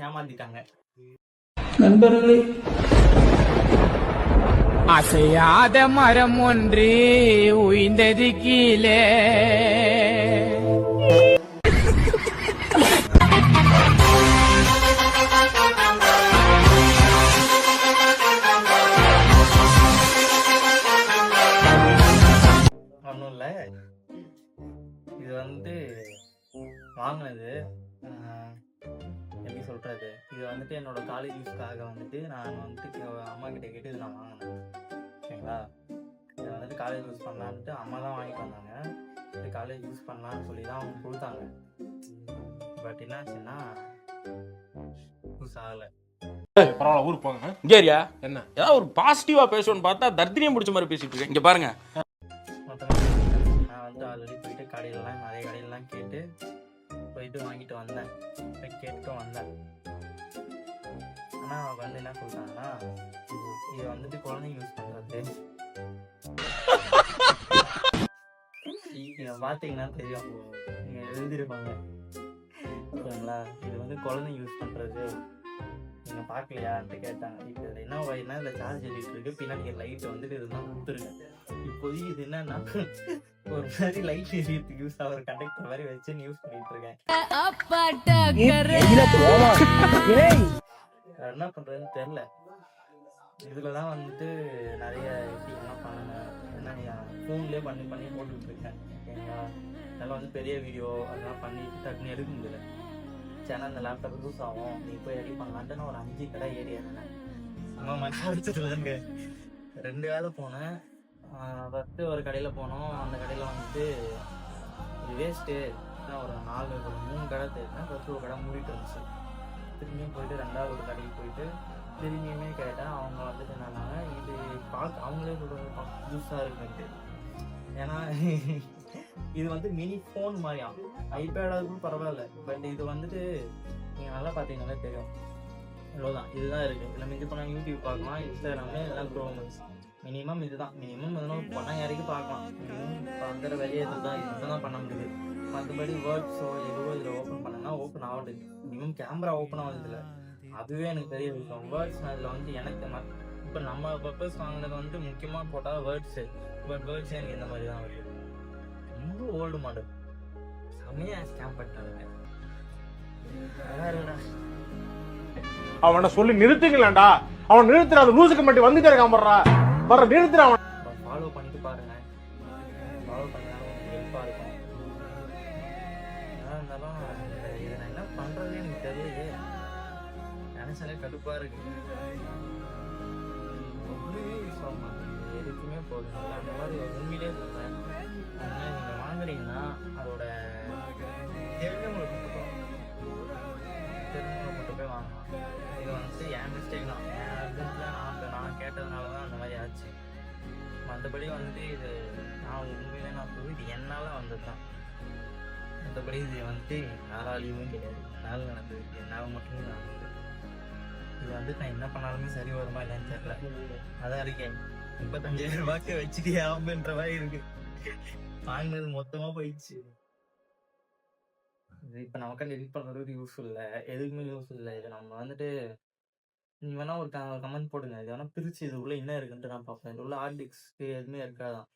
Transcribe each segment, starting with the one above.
ஏமாத்திட்டாங்க. நண்பர்களே, அசையாத மரம் ஒன்று உய்ந்தது கீழே. ஒன்றும் இல்லை, இது வந்து வாங்கினது எப்படி சொல்கிறது, இது வந்துட்டு என்னோட காலேஜ் யூஸ்க்காக வந்துட்டு நான் வந்துட்டு அம்மா கிட்ட கேட்டு இது நான் வாங்கினேன். ஓகேங்களா, இதை வந்துட்டு காலேஜ் யூஸ் பண்ணலான்ட்டு அம்மா தான் வாங்கிட்டு வந்தாங்க. இது காலேஜ் யூஸ் பண்ணலான்னு சொல்லி தான் அவங்க கொடுத்தாங்க. பட் என்னாச்சுன்னா யூஸ் ஆகலை. பரவாயில்ல, ஊருக்கு போங்க. இங்கேரியா என்ன ஏதாவது ஒரு பாசிட்டிவா பேசணும்னு பார்த்தா தர்தினியம் பிடிச்ச மாதிரி பேசிட்டு இருக்கேன். இங்க பாருங்க, நான் வந்து ஆல்ரெடி போயிட்டு கடையிலலாம் நிறைய கடையிலலாம் கேட்டு போயிட்டு வாங்கிட்டு வந்தேன், போய் கேட்டும் வந்தேன். ஆனால் அவங்க வந்து என்ன சொல்கிறாங்கன்னா, இது வந்துட்டு குழந்தைங்க யூஸ் பண்ணுறது. இதை பார்த்தீங்கன்னா தெரியும், நீங்கள் எழுதிருப்பாங்க. ஓகேங்களா, இது வந்து குழந்தைங்க யூஸ் பண்ணுறது, நீங்கள் பார்க்கலையான்ட்டு கேட்டாங்க. இப்போ இதில் என்ன வயனா இல்லை சார்ஜ் எழுதிட்டு இருக்கு, பின்னாடி லைட் வந்துட்டு இதுதான் கொடுத்துருங்க. இப்போதைக்கு இது என்னன்னா ஒரு மாதிரி லைட் எரியத்துக்கு யூஸ் ஆகிற கண்டக்டர் மாதிரி வச்சு யூஸ் பண்ணிட்டு இருக்கேன். என்ன பண்றதுன்னு தெரியல. இதுலதான் வந்துட்டு நிறைய எப்படி என்ன பண்ணணும், என்ன ஃபோன்லேயே பண்ணி போட்டுட்டு இருக்கேன். ஓகேங்களா, அதெல்லாம் வந்து பெரிய வீடியோ அதெல்லாம் பண்ணிட்டு டக்குன்னு எடுக்க முடியல. சேனல் இந்த லேப்டாப் யூஸ் ஆகும், நீ போய் ரெடி பண்ணலான்ட்டு நான் ஒரு 5 கடை ஏறி இருந்தேன். அம்மா மச்சா வச்சுருந்தேங்க. 2 வேலை போனேன். ஃபஸ்ட்டு ஒரு கடையில் போனோம். அந்த கடையில் வந்துட்டு இது வேஸ்ட்டு, ஒரு 3 கடை தேடினேன். ஃபஸ்ட்டு ஒரு கடை மூடிட்டு இருந்துச்சு. திரும்பியும் போயிட்டு 2வது ஒரு கடைக்கு போயிட்டு திரும்பியுமே கேட்டேன். அவங்க வந்துட்டு என்னன்னாங்க, இது அவங்களே சொல்கிறது புதுசாக இருக்குன்ட்டு. ஏன்னா இது வந்து மினி ஃபோன் மாதிரியாம், ஐபேடாக பரவாயில்ல. பட் இது வந்துட்டு நீங்கள் நல்லா பார்த்தீங்கன்னாலே தெரியும், இவ்வளோதான். இதுதான் இருக்குது. இதில் மிஞ்சி போனால் யூடியூப் பார்க்கலாம், இன்ஸ்டாகிராமு, இதெல்லாம் க்ரோமஸ். மினிமம் இதுதான். மினிமம் இதெல்லாம் பணம் யாரைக்கும் பார்க்கலாம். வந்துற வெளியே இதுதான், இதுதான் பண்ண முடியுது. மற்றபடி வேர்ட்ஸோ எதுவோ இதில் ஓப்பன் பண்ணனா ஓப்பன் ஆகுது. மினிமம் கேமரா ஓப்பன் ஆகுதுல, அதுவே எனக்கு பெரிய விஷயம். வேர்ட்ஸ் இதில் வந்து எனக்கு இப்போ நம்ம பர்பஸ் வாங்கினது வந்து முக்கியமாக போட்டால் வேர்ட்ஸு. பட் வேர்ட்ஸ் எனக்கு இந்த மாதிரி தான் வருது. ரொம்ப ஓல்டு மாடல், செம்மையாக ஸ்கேம் பண்ணிட்டாங்க. அவனை சொல்லி நிறுத்துங்களேன்டா. அவன் நிறுத்துற, அந்த லூசுக்கு மட்டும் வந்துட்டே இருக்கான். வர்ற நிறுத்துற. அவன் ஃபாலோ பண்ணிட்டு பாருங்க, ஃபாலோ பண்ணாலும் ஹெல்ப்பாக இருக்கும். எதாக இருந்தாலும் இதை நான் என்ன பண்ணுறதுன்னு எனக்கு தெரியலையே, நினைச்சாலே கடுப்பாக இருக்கு. ஒன்றுமே யூஸ் ஆக மாட்டேங்குது, எதுக்குமே போதும். அந்த மாதிரி உண்மையிலே சொல்கிறேன், நீங்கள் வாங்குறீங்கன்னா அதோட தெரிஞ்சவங்களை கொண்டு போய் வாங்கலாம். இது வந்துட்டு என் மிஸ்டேக் தான். என் ஹஸ்பண்டில் நான் கேட்டதுனால தான் அந்த மாதிரி ஆச்சு. மற்றபடி வந்துட்டு இது நான் உண்மையிலே நான் சொல்லுவேன், இது என்னால் வந்தது தான். மற்றபடி இது வந்துட்டு யாராலையுமே கிடையாது, என்னால் நடந்தது, என்னால் மட்டுமே நடந்தது. இது வந்துட்டு நான் என்ன பண்ணாலுமே சரி வருமா இல்லைன்னு தெரியல. அதான் இருக்கேன் 35,000 ரூபாய்க்கு வச்சுட்டு ஆகுன்ற மாதிரி இருக்கு. வாங்கினது மொத்தமாக போயிடுச்சு. இது இப்போ நமக்காண்டி எடிட் பண்ணுறது யூஸ்ஃபுல் இல்லை, எதுக்குமே யூஸ்ஃபுல் இல்லை. இது நம்ம வந்துட்டு நீங்கள் வேணால் ஒரு கமெண்ட் போடுங்க, இது வேணால் பிரித்து இது உள்ள என்ன இருக்குன்ட்டு நான் பார்ப்பேன். இது உள்ள ஹார்ட் டிஸ்க்கு எதுவுமே இருக்காதான்,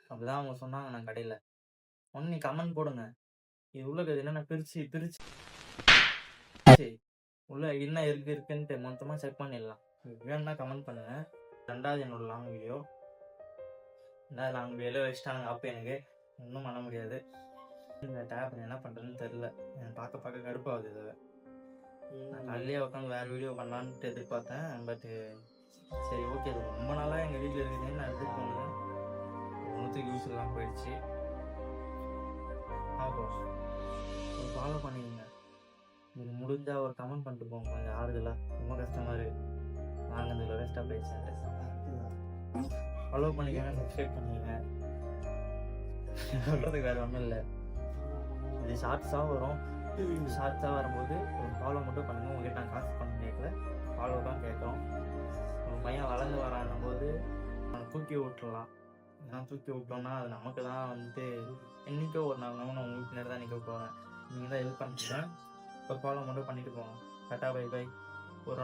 அப்படிதான் அவங்க சொன்னாங்க. நான் கடையில் ஒன்று நீ கமெண்ட் போடுங்க, இது உள்ள என்னென்ன பிரித்து உள்ள என்ன இருக்குன்ட்டு மொத்தமாக செக் பண்ணிடலாம். வேணும்னா கமெண்ட் பண்ணுங்கள். 2வது என்னோட லாங் வீடியோ, லாங் வீடியோவில் வச்சுட்டானுங்க. அப்போ எனக்கு ஒன்றும் பண்ண முடியாது. இந்த டேப் என்ன பண்ணுறதுன்னு தெரில, எனக்கு பார்க்க கடுப்பாகுது. இதை நான் காலையிலே உட்காந்து வேறு வீடியோ பண்ணலான்ட்டு எதிர்பார்த்தேன். பட்டு சரி ஓகே, அது ரொம்ப நாளாக எங்கள் வீட்டில் இருக்குதுன்னு நான் எடுத்துட்டு போனேன். ஒன்றுத்துக்கு யூஸ் எல்லாம் போயிடுச்சு. ஆகும், ஒரு ஃபாலோ பண்ணிடுங்க. இது முடிஞ்சால் ஒரு கமெண்ட் பண்ணிட்டு போங்க, கொஞ்சம் ஆறுதலாக. ரொம்ப கஷ்டமாக இருக்குது, வாங்கினதுல வேஸ்ட்டாக போயிடுச்சு. ஃபாலோ பண்ணிக்கோங்க, சப்ஸ்கிரைப் பண்ணிக்கோங்க. சொல்கிறதுக்கு வேறு ஒன்றும் இல்லை. இது ஷார்ட்ஸாக வரும். ஷார்ட்ஸாக வரும்போது ஒரு ஃபாலோ மட்டும் பண்ணுங்கள். உங்கள்கிட்ட நான் காசு பண்ண கேட்கல, ஃபாலோ தான் கேட்குறோம். உங்கள் பையன் வளர்ந்து வரான்னும் போது நம்ம தூக்கி விட்டுடலாம். ஏன்னா தூக்கி விட்டோம்னா அது நமக்கு தான் வந்துட்டு என்றைக்கோ ஒரு நாள் நான் உங்களுக்கு பின்னாடி தான் நிற்க போகிறேன். நீங்கள் தான் ஹெல்ப் பண்ணிட்டேன். இப்போ ஃபாலோ மட்டும் பண்ணிட்டு போங்க. Tata bye bye. ஒரு